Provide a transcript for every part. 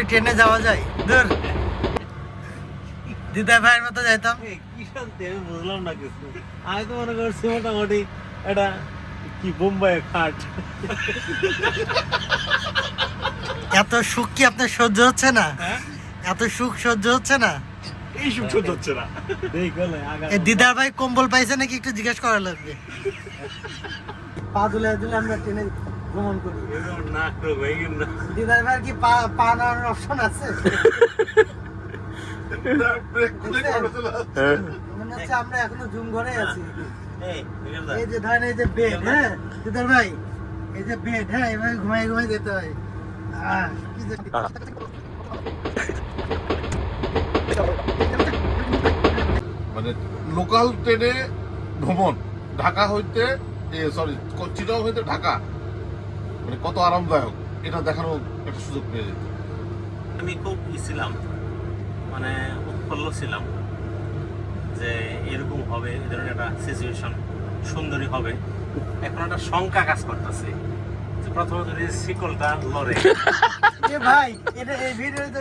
ওই ট্রেনে যাওয়া যায়? দূর, দিদা ভাইয়ের মতো যাইতাম। কি শান্তি, আমি বুঝলাম না কিছু। আমি তো মনে করছি মোটামুটি এটা কি বোম্বাই খাট। এত সুখ কি আপনার সহ্য হচ্ছে না? এত সুখ সহ্য হচ্ছে না? এই সুখ সহ্য হচ্ছে না। দিদার ভাই কম্বল পাইছে নাকি একটু জিজ্ঞেস করা লাগবে। পা দুলে দুলে আমরা ট্রেনে ভ্রমণ করি। দিদার ভাই কি পা নেওয়ার অপশন আছে? মনে হচ্ছে আমরা এখনো জুম ঘরে আছি। এই যে ধরেন এই যে বেড, হ্যাঁ দিদার ভাই, এই যে বেড, হ্যাঁ এভাবে ঘুমাই ঘুমাই যেতে হয়। মানে লোকাল ট্রেনে ভ্রমণ ঢাকা হইতে সরি চিটাগং হইতে ঢাকা মানে কত আরামদায়ক এটা দেখানোর একটা সুযোগ পেয়ে যেত। আমি খুব ছিলাম, মানে উৎফুল্ল ছিলাম যে এরকম হবে, এই ধরনের একটা সিচুয়েশন সুন্দরী হবে। এখন একটা শঙ্কা কাজ করতেছে যে প্রথমে যদি শিকলটা লড়ে। ভাই এটা এই ভিডিওতে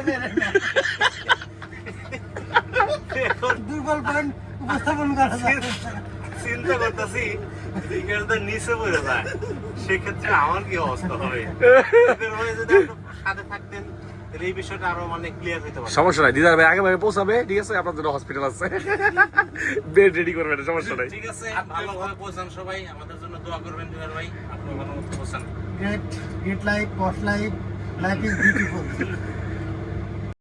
দুর্বল পয়েন্ট উপস্থাপন করা চিন্তা করতেছি নিচে পড়ে যায়, সেক্ষেত্রে আমার কি অবস্থা হবে? যদি সাথে থাকতেন এই বিষয়টা আরো মানে ক্লিয়ার হইতে পারে। সমস্যা নাই, দিদার ভাই আগে ভাগে পৌঁছাবে, ঠিক আছে? আপনার জন্য হসপিটাল আছে, বেড রেডি করবেন, সমস্যা নাই। ঠিক আছে, ভালোভাবে পৌঁছান সবাই, আমাদের জন্য দোয়া করবেন দিদার ভাই, আপনি ভালো মতো পৌঁছান। Great life, posh life, life is beautiful.